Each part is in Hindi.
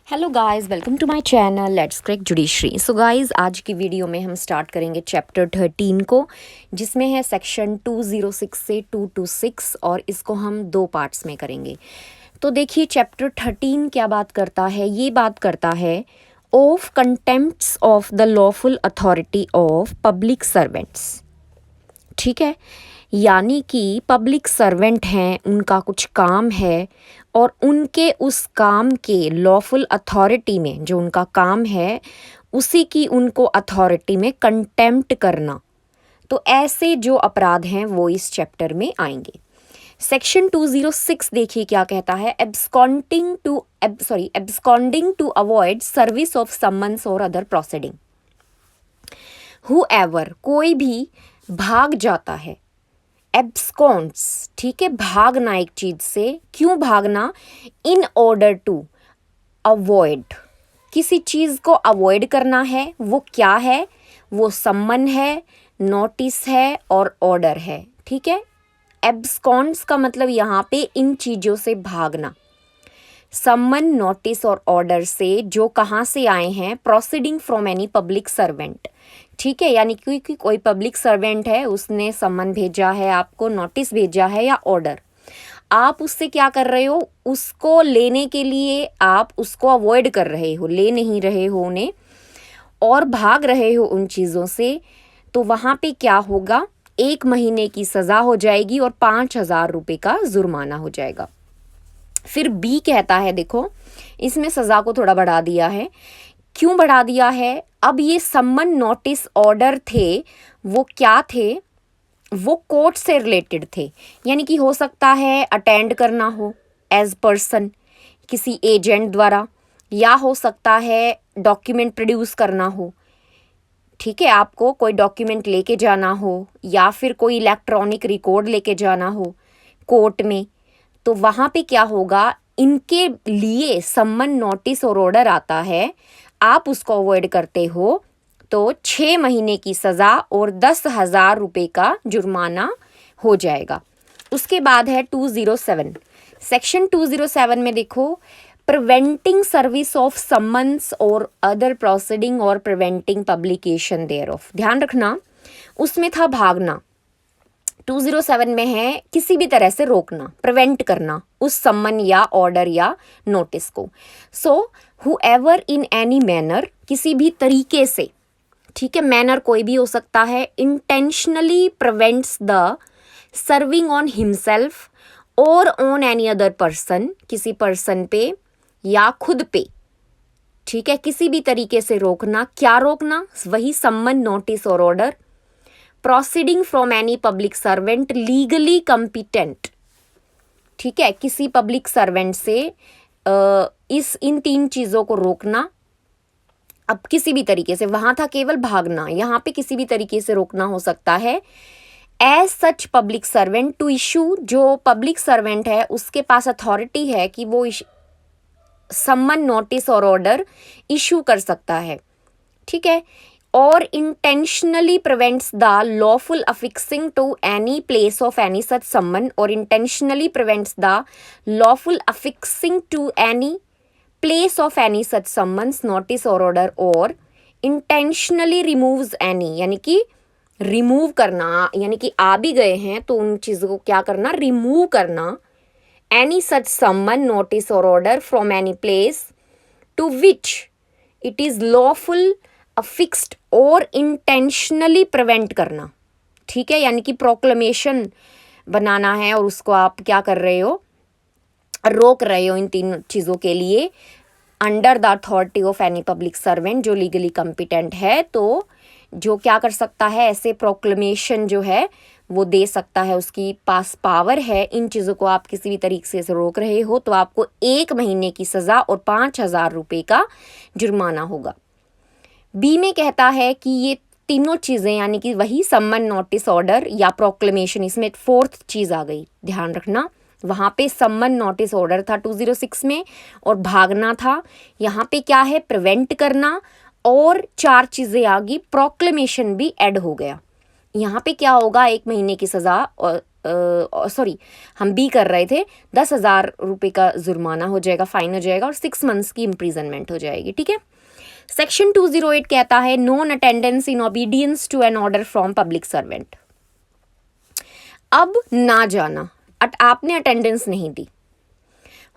Hello guys, welcome to my channel let's crack judiciary. So guys, आज की वीडियो में हम स्टार्ट करेंगे चैप्टर 13 को, जिसमें है सेक्शन 206 से 226 और इसको हम दो पार्ट्स में करेंगे। तो देखिए, चैप्टर 13 क्या बात करता है। ये बात करता है of contempts of the lawful authority of public servants. ठीक है, यानी कि पब्लिक सर्वेंट हैं, उनका कुछ काम है और उनके उस काम के लॉफुल अथॉरिटी में, जो उनका काम है उसी की उनको अथॉरिटी में कंटेम्प्ट करना। तो ऐसे जो अपराध हैं वो इस चैप्टर में आएंगे। सेक्शन 206 देखिए क्या कहता है। Absconding to avoid service of summons और अदर प्रोसीडिंग। हुएवर, कोई भी भाग जाता है। एब्सकॉन्ड्स, ठीक है, भागना एक चीज से। क्यों भागना? इन ऑर्डर टू अवॉइड, किसी चीज को अवॉइड करना है। वो क्या है? वो सम्मन है, नोटिस है और ऑर्डर है। ठीक है, एब्सकॉन्ड्स का मतलब यहाँ पे इन चीजों से भागना। सम्मन, नोटिस और ऑर्डर से, जो कहाँ से आए हैं? Proceeding from any public servant. ठीक है, यानी कि कोई पब्लिक सर्वेंट है, उसने सम्मन भेजा है आपको, नोटिस भेजा है या ऑर्डर, आप उससे क्या कर रहे हो? उसको लेने के लिए आप उसको अवॉइड कर रहे हो, ले नहीं रहे हो उन्हें और भाग रहे हो उन चीज़ों से। तो वहाँ पे क्या होगा? 1 महीने की सज़ा हो जाएगी और 5,000 रुपये का जुर्माना हो जाएगा। फिर बी कहता है, देखो इसमें सज़ा को थोड़ा बढ़ा दिया है। क्यों बढ़ा दिया है? अब ये सम्मन, नोटिस, ऑर्डर थे, वो क्या थे? वो कोर्ट से रिलेटेड थे। यानी कि हो सकता है अटेंड करना हो एज पर्सन किसी एजेंट द्वारा, या हो सकता है डॉक्यूमेंट प्रोड्यूस करना हो। ठीक है, आपको कोई डॉक्यूमेंट लेके जाना हो या फिर कोई इलेक्ट्रॉनिक रिकॉर्ड लेके जाना हो कोर्ट में। तो वहाँ पे क्या होगा? इनके लिए सम्मन, नोटिस और ऑर्डर आता है, आप उसको अवॉइड करते हो तो 6 महीने की सज़ा और 10,000 रुपये का जुर्माना हो जाएगा। उसके बाद है 207। सेक्शन 207 में देखो, प्रिवेंटिंग सर्विस ऑफ सम्मन्स और अदर प्रोसीडिंग और प्रिवेंटिंग पब्लिकेशन देयर ऑफ। ध्यान रखना, उसमें था भागना। 207 में है किसी भी तरह से रोकना, प्रिवेंट करना उस सम्मन या ऑर्डर या नोटिस को। सो हुएवर इन एनी मैनर, किसी भी तरीके से, ठीक है, मैनर कोई भी हो सकता है, intentionally prevents the serving on himself और ऑन एनी अदर पर्सन, किसी पर्सन पे या खुद पे। ठीक है, किसी भी तरीके से रोकना। क्या रोकना? वही सम्मन, नोटिस और order. Proceeding from any public servant legally competent. ठीक है, किसी पब्लिक सर्वेंट से इन 3 चीज़ों को रोकना। अब किसी भी तरीके से, वहां था केवल भागना, यहाँ पे किसी भी तरीके से रोकना हो सकता है। As such public servant to issue, जो पब्लिक सर्वेंट है उसके पास अथॉरिटी है कि वो सम्मन, नोटिस और ऑर्डर इशू कर सकता है। ठीक है, और intentionally prevents the lawful affixing to any place of any such summon, और intentionally prevents the lawful affixing to any place of any such summons, notice और ऑर्डर, और इंटेंशनली रिमूव्स एनी, यानी कि रिमूव करना, यानी कि आ भी गए हैं तो उन चीज़ों को क्या करना? रिमूव करना। एनी सच सम्मन, नोटिस और order from any place to which it is lawful affixed और इंटेंशनली प्रिवेंट करना। ठीक है, यानी कि प्रोक्लेमेशन बनाना है और उसको आप क्या कर रहे हो? रोक रहे हो इन 3 चीज़ों के लिए, under the authority of any public servant, जो लीगली कॉम्पिटेंट है। तो जो क्या कर सकता है? ऐसे प्रोक्लेमेशन जो है वो दे सकता है, उसकी पास पावर है। इन चीज़ों को आप किसी भी तरीके से रोक रहे हो तो आपको 1 महीने की सज़ा और 5,000 रुपये का जुर्माना होगा। बी में कहता है कि ये तीनों चीज़ें, यानी कि वही सम्मन, नोटिस, ऑर्डर या प्रोक्लेमेशन, इसमें 4th चीज़ आ गई, ध्यान रखना। वहाँ पे सम्मन, नोटिस, ऑर्डर था 206 में, और भागना था। यहाँ पे क्या है? प्रिवेंट करना, और 4 चीज़ें आ गई, प्रोक्लेमेशन भी ऐड हो गया। यहाँ पे क्या होगा? 1 महीने की सज़ा और सॉरी हम बी कर रहे थे, 10,000 रुपये का जुर्माना हो जाएगा, फाइन हो जाएगा और 6 मंथ्स की इम्प्रिजनमेंट हो जाएगी। ठीक है। सेक्शन 208 कहता है non attendance in obedience to an order from public servant. अब ना जाना, आपने अटेंडेंस नहीं दी,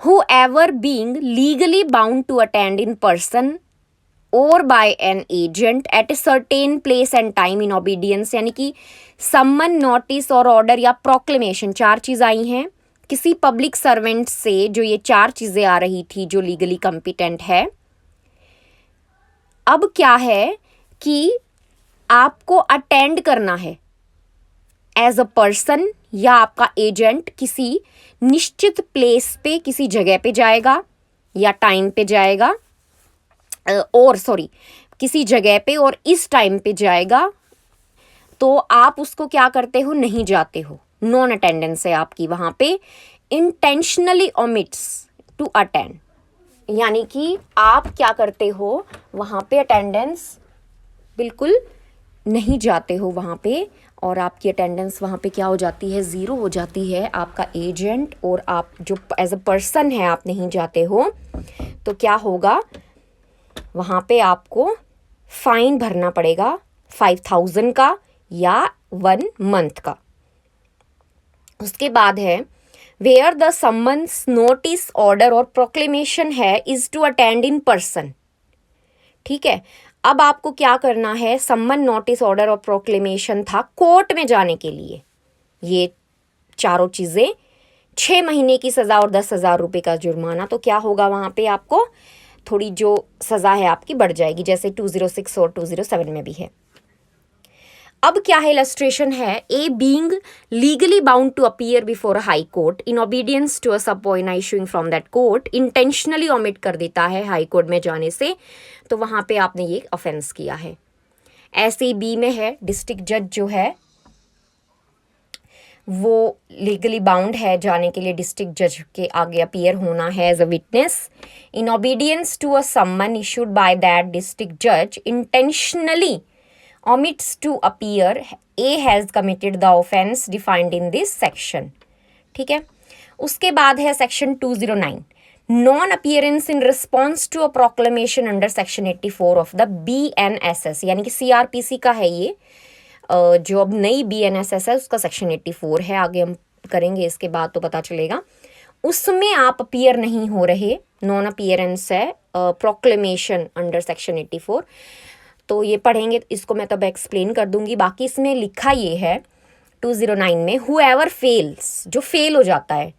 whoever being legally bound to attend in person or by an agent at a certain place and time in obedience, यानी कि सम्मन, नोटिस और ऑर्डर या प्रोक्लेमेशन, 4 चीज़ आई हैं किसी पब्लिक सर्वेंट से। जो ये 4 चीज़ें आ रही थी जो लीगली कॉम्पिटेंट है। अब क्या है कि आपको अटेंड करना है एज अ पर्सन या आपका एजेंट किसी निश्चित प्लेस पे, किसी जगह पे जाएगा या टाइम पे जाएगा, किसी जगह पे और इस टाइम पे जाएगा, तो आप उसको क्या करते हो, नहीं जाते हो, नॉन अटेंडेंस है आपकी वहाँ पे। इंटेंशनली ओमिट्स टू अटेंड, यानी कि आप क्या करते हो वहाँ पे, अटेंडेंस बिल्कुल नहीं जाते हो वहाँ पे, और आपकी अटेंडेंस वहाँ पे क्या हो जाती है, ज़ीरो हो जाती है। आपका एजेंट और आप जो एज अ पर्सन है आप नहीं जाते हो, तो क्या होगा, वहाँ पे आपको फाइन भरना पड़ेगा 5,000 का या 1 मंथ का। उसके बाद है where the summons, notice, order और प्रोक्लेमेशन है is to attend in person. ठीक है। अब आपको क्या करना है, सम्मन, नोटिस, ऑर्डर और प्रोक्लेमेशन था कोर्ट में जाने के लिए। ये चारों चीज़ें, 6 महीने की सज़ा और 10,000 रुपये का जुर्माना। तो क्या होगा वहाँ पे, आपको थोड़ी जो सज़ा है आपकी बढ़ जाएगी, जैसे 206 और 207 में भी है। अब क्या है, इलस्ट्रेशन है, A being legally bound to appear before a high court in obedience to a subordinate issuing from that court, intentionally omit कर देता है हाई कोर्ट में जाने से, तो वहाँ पे आपने ये ऑफेंस किया है। ऐसे बी में है, डिस्ट्रिक्ट जज जो है वो लीगली बाउंड है जाने के लिए डिस्ट्रिक्ट जज के आगे अपीयर होना है as a witness in obedience to a summons issued by that district जज, intentionally omits to appear, A has committed the offense defined in this section। ठीक है। उसके बाद है section 209 non appearance in response to a proclamation under section 84 of the BNSS, यानी कि CRPC का है ये। जो अब नई BNSS है उसका सेक्शन 84 है, आगे हम करेंगे इसके बाद तो पता चलेगा। उसमें आप अपीयर नहीं हो रहे, नॉन अपीयरेंस है प्रोक्लेमेशन अंडर सेक्शन 84। तो ये पढ़ेंगे, इसको मैं तब एक्सप्लेन कर दूंगी। बाकी इसमें लिखा ये है 209 में, हुएवर फेल्स, जो फेल हो जाता है,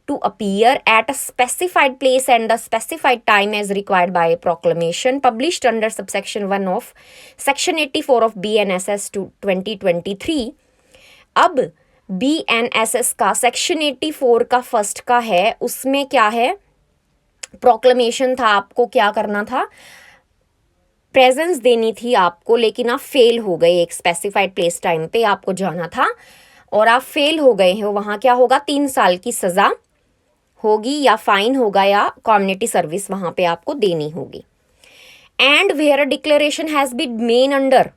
to appear at a specified place and the specified time as required by proclamation published under subsection 1 of section 84 of BNSS 2023। अब BNSS का सेक्शन 84 का फर्स्ट का है, उसमें क्या है, प्रोक्लेमेशन था, आपको क्या करना था, प्रेजेंस देनी थी आपको, लेकिन आप फेल हो गए, एक स्पेसिफाइड प्लेस टाइम पे आपको जाना था और आप फेल हो गए हो, वहाँ क्या होगा, 3 साल की सज़ा होगी या फाइन होगा या कम्युनिटी सर्विस वहाँ पे आपको देनी होगी। And where a declaration has been made under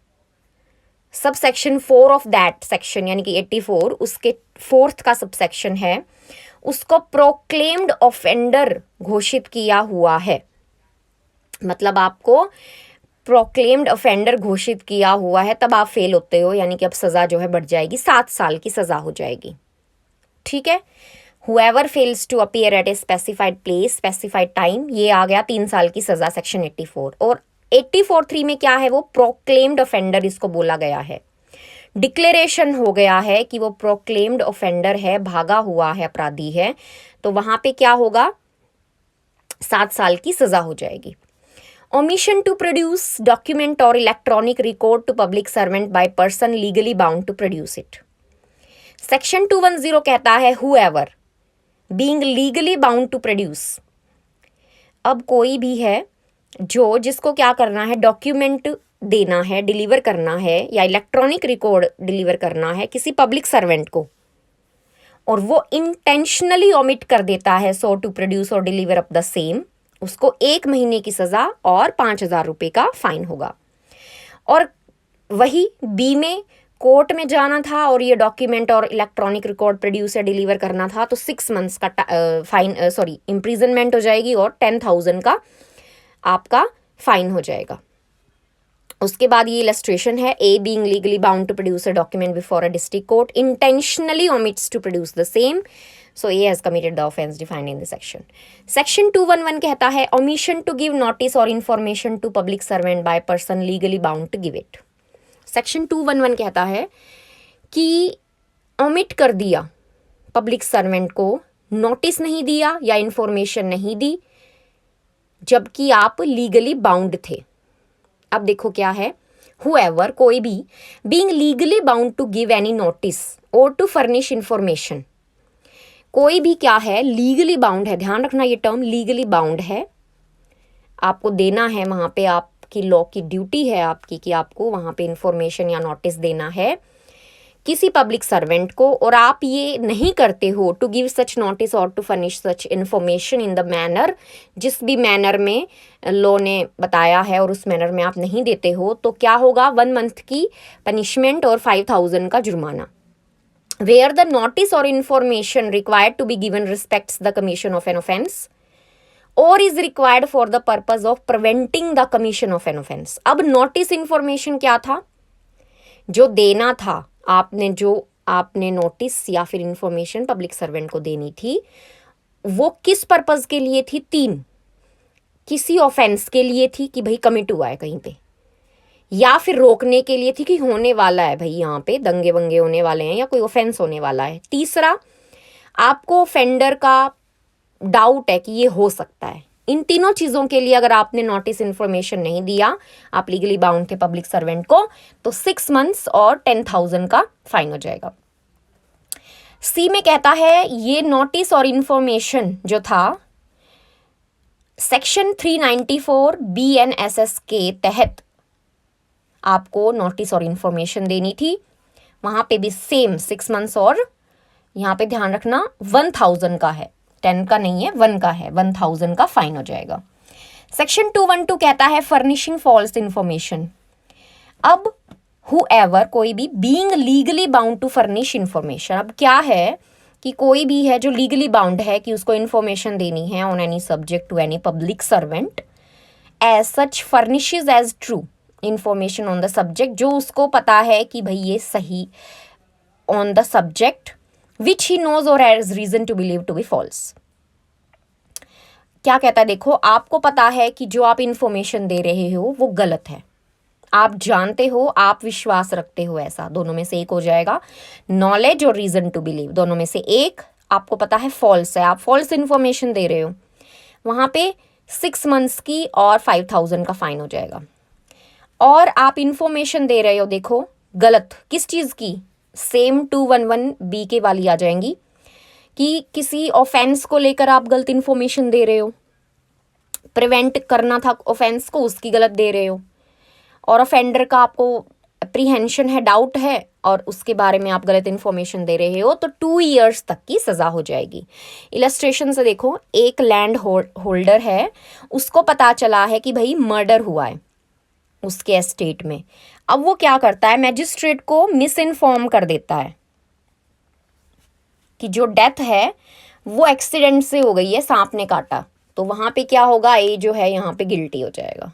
sub section 4 of that section, यानी कि 84, उसके 4th का सब सेक्शन है, उसको प्रोक्लेम्ड ऑफेंडर घोषित किया हुआ है। मतलब आपको प्रोक्लेम्ड ऑफेंडर घोषित किया हुआ है, तब आप फेल होते हो, यानी कि अब सज़ा जो है बढ़ जाएगी, 7 साल की सज़ा हो जाएगी। ठीक है। Whoever fails to appear at a specified place specified time, ये आ गया 3 साल की सज़ा सेक्शन 84। और 84(3) में क्या है, वो प्रोक्लेम्ड ऑफेंडर इसको बोला गया है। डिक्लेरेशन हो गया है कि वो प्रोक्लेम्ड ऑफेंडर है, भागा हुआ है, अपराधी है, तो वहाँ पे क्या होगा, 7 साल की सज़ा हो जाएगी। Omission to produce document or electronic record to public servant by person legally bound to produce it। Section 210 कहता है whoever being legally bound to produce। अब कोई भी है जिसको क्या करना है, डॉक्यूमेंट देना है, डिलीवर करना है, या इलेक्ट्रॉनिक रिकॉर्ड डिलीवर करना है किसी पब्लिक सर्वेंट को, और वो इंटेंशनली ओमिट कर देता है सो टू प्रोड्यूस और डिलीवर अप द सेम, उसको 1 महीने की सज़ा और 5,000 रुपये का फाइन होगा। और वही बी में कोर्ट में जाना था और ये डॉक्यूमेंट और इलेक्ट्रॉनिक रिकॉर्ड प्रोड्यूस या डिलीवर करना था तो 6 मंथ्स का फाइन इम्प्रिजनमेंट हो जाएगी और 10,000 का आपका फाइन हो जाएगा। उसके बाद ये इलस्ट्रेशन है, A being legally bound to produce a document before a district court intentionally omits to produce the same, so A has committed the offence defined in the section. Section 211 कहता है ओमिशन टू गिव नोटिस और information to public servant by person legally bound to give it. Section 211 कहता है कि ओमिट कर दिया, पब्लिक सर्वेंट को नोटिस नहीं दिया या इन्फॉर्मेशन नहीं दी जबकि आप लीगली बाउंड थे। अब देखो क्या है, whoever कोई भी being legally bound to give any notice or to furnish information, कोई भी क्या है लीगली बाउंड है, ध्यान रखना ये टर्म लीगली बाउंड है, आपको देना है, वहां पे आपकी लॉ की ड्यूटी है आपकी कि आपको वहां पे इंफॉर्मेशन या नोटिस देना है किसी पब्लिक सर्वेंट को, और आप ये नहीं करते हो टू गिव सच नोटिस और to furnish such information in the manner, जिस भी मैनर में लॉ ने बताया है और उस मैनर में आप नहीं देते हो तो क्या होगा, 1 मंथ की पनिशमेंट और 5,000 का जुर्माना। वेयर द नोटिस और information required to be given respects the commission of an offence और is required for the purpose of preventing the commission of an offence. अब नोटिस इन्फॉर्मेशन क्या था, जो देना था आपने नोटिस या फिर इंफॉर्मेशन पब्लिक सर्वेंट को देनी थी, वो किस पर्पस के लिए थी, 3, किसी ऑफेंस के लिए थी कि भाई कमिट हुआ है कहीं पे, या फिर रोकने के लिए थी कि होने वाला है भाई यहाँ पे दंगे वंगे होने वाले हैं या कोई ऑफेंस होने वाला है, तीसरा आपको ऑफेंडर का डाउट है कि ये हो सकता है। इन तीनों चीज़ों के लिए अगर आपने नोटिस इन्फॉर्मेशन नहीं दिया, आप लीगली बाउंड थे पब्लिक सर्वेंट को, तो 6 मंथ्स और 10,000 का फाइन हो जाएगा। सी में कहता है ये नोटिस और इन्फॉर्मेशन जो था सेक्शन 394 BNSS के तहत आपको नोटिस और इन्फॉर्मेशन देनी थी, वहां पे भी सेम 6 मंथ्स और यहाँ पे ध्यान रखना 1,000 का है, 10 का नहीं है, 1 का है, 1,000 का फाइन हो जाएगा। सेक्शन 212 कहता है फर्निशिंग फॉल्स इंफॉर्मेशन। अब whoever कोई भी being legally bound to furnish information, अब क्या है कि कोई भी है जो लीगली बाउंड है कि उसको इंफॉर्मेशन देनी है on any subject to any public servant, as such furnishes as true information on the subject, जो उसको पता है कि भाई ये सही on the subject which he knows or has reason to believe to be false। क्या कहता है देखो, आपको पता है कि जो आप इंफॉर्मेशन दे रहे हो वो गलत है, आप जानते हो, आप विश्वास रखते हो, ऐसा दोनों में से एक हो जाएगा। नॉलेज और रीजन टू बिलीव दोनों में से एक, आपको पता है फॉल्स है, आप फॉल्स इंफॉर्मेशन दे रहे हो, वहां पे 6 मंथ्स की और 5,000 का फाइन हो जाएगा। और आप इंफॉर्मेशन दे रहे हो देखो गलत, किस चीज़ की, सेम 211B के वाली आ जाएंगी कि किसी ऑफेंस को लेकर आप गलत इन्फॉर्मेशन दे रहे हो, प्रिवेंट करना था ऑफेंस को, उसकी गलत दे रहे हो, और ऑफेंडर का आपको अप्रीहेंशन है, डाउट है, और उसके बारे में आप गलत इन्फॉर्मेशन दे रहे हो, तो 2 ईयर्स तक की सज़ा हो जाएगी। इलस्ट्रेशन से देखो, एक लैंड होल्डर है, उसको पता चला है कि भाई मर्डर हुआ है उसके एस्टेट में, अब वो क्या करता है, मैजिस्ट्रेट को मिस इन्फॉर्म कर देता है कि जो डेथ है वो एक्सीडेंट से हो गई है, सांप ने काटा, तो वहां पे क्या होगा, ए जो है यहाँ पे गिल्टी हो जाएगा।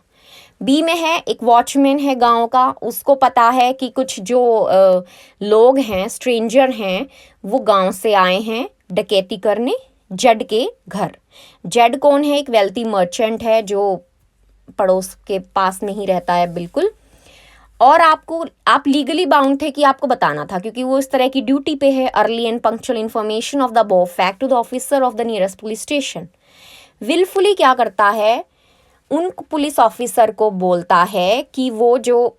बी में है एक वॉचमैन है गांव का, उसको पता है कि कुछ जो लोग हैं, स्ट्रेंजर हैं, वो गांव से आए हैं डकैती करने जड के घर। जड कौन है, एक वेल्थी मर्चेंट है जो पड़ोस के पास में ही रहता है बिल्कुल, और आप लीगली बाउंड थे कि आपको बताना था क्योंकि वो इस तरह की ड्यूटी पे है। Early and punctual information of the above fact to the officer of the nearest police station. Wilfully क्या करता है, उन पुलिस ऑफिसर को बोलता है कि वो जो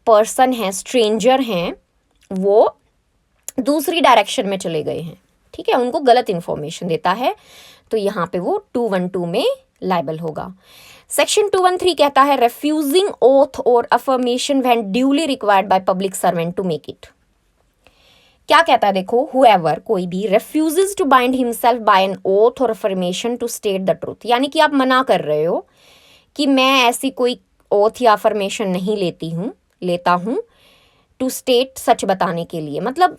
पर्सन है, स्ट्रेंजर हैं, वो दूसरी डायरेक्शन में चले गए हैं, ठीक है, उनको गलत इन्फॉर्मेशन देता है, तो यहाँ पे वो 212 में लायबल होगा। सेक्शन 213 कहता है रेफ्यूजिंग ओथ और affirmation when duly required by public servant to make it. क्या कहता है देखो, whoever कोई भी refuses to bind himself by an oath or affirmation to state the truth, यानी कि आप मना कर रहे हो कि मैं ऐसी कोई ओथ या अफर्मेशन नहीं लेता हूँ टू स्टेट, सच बताने के लिए, मतलब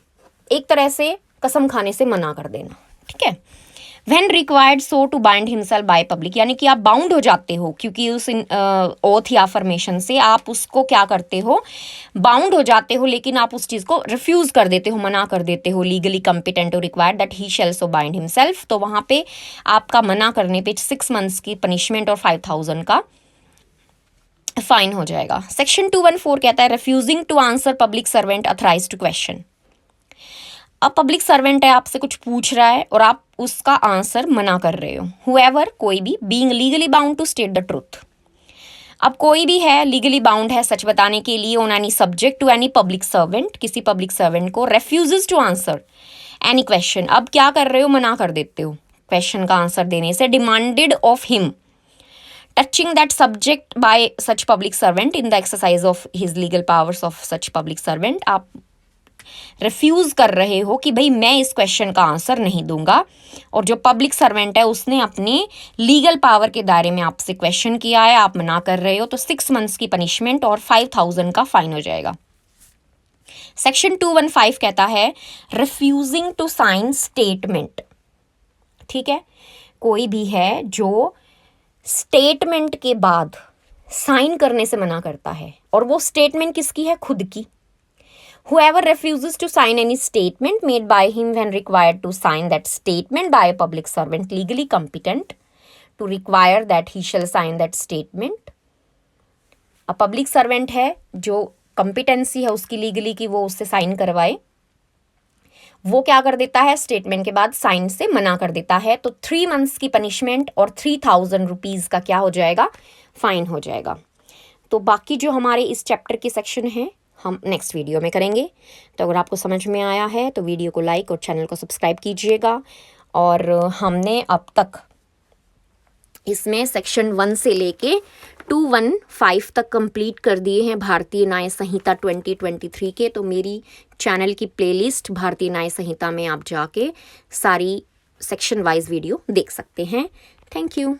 एक तरह से कसम खाने से मना कर देना, ठीक है। When required so to bind himself by public, यानी कि आप बाउंड हो जाते हो, क्योंकि उस ओथ या अफर्मेशन से आप उसको क्या करते हो, बाउंड हो जाते हो, लेकिन आप उस चीज़ को रिफ्यूज़ कर देते हो, मना कर देते हो, legally competent to required that he shall so bind himself, तो वहाँ पे आपका मना करने पे 6 मंथ्स की पनिशमेंट और 5,000 का फाइन हो जाएगा। सेक्शन 214 कहता है refusing to answer public servant authorised to question. अब पब्लिक सर्वेंट है, आपसे कुछ पूछ रहा है और आप उसका आंसर मना कर रहे हो। हुएवर, कोई भी, being legally bound to state the truth. अब कोई भी है लीगली बाउंड है सच बताने के लिए on any subject to any public servant, किसी पब्लिक सर्वेंट को refuses to answer any question. अब क्या कर रहे हो, मना कर देते हो क्वेश्चन का आंसर देने से, demanded of him touching that subject by such public servant in the exercise of his legal powers of such public servant. आप रिफ्यूज कर रहे हो कि भाई मैं इस क्वेश्चन का आंसर नहीं दूंगा, और जो पब्लिक सर्वेंट है उसने अपने लीगल पावर के दायरे में आपसे क्वेश्चन किया है, आप मना कर रहे हो, तो 6 मंथ्स की पनिशमेंट और 5,000 का फाइन हो जाएगा। सेक्शन 215 कहता है रिफ्यूजिंग टू साइन स्टेटमेंट, ठीक है। कोई भी है जो स्टेटमेंट के बाद साइन करने से मना करता है, और वो स्टेटमेंट किसकी है, खुद की। Whoever refuses to sign any statement made by him when required to sign that statement by a public servant legally competent to require that he shall sign that statement. A public servant है जो competency है उसकी legally की वो उससे sign करवाए, वो क्या कर देता है, स्टेटमेंट के बाद साइन से मना कर देता है, तो 3 मंथ्स की पनिशमेंट और 3,000 रुपीज़ का क्या हो जाएगा, फाइन हो जाएगा। तो बाकी जो हमारे इस चैप्टर के सेक्शन हैं हम नेक्स्ट वीडियो में करेंगे। तो अगर आपको समझ में आया है तो वीडियो को लाइक और चैनल को सब्सक्राइब कीजिएगा। और हमने अब तक इसमें सेक्शन 1 से लेके 215 तक कंप्लीट कर दिए हैं भारतीय न्याय संहिता 2023 के। तो मेरी चैनल की प्लेलिस्ट भारतीय न्याय संहिता में आप जाके सारी सेक्शन वाइज वीडियो देख सकते हैं। Thank you.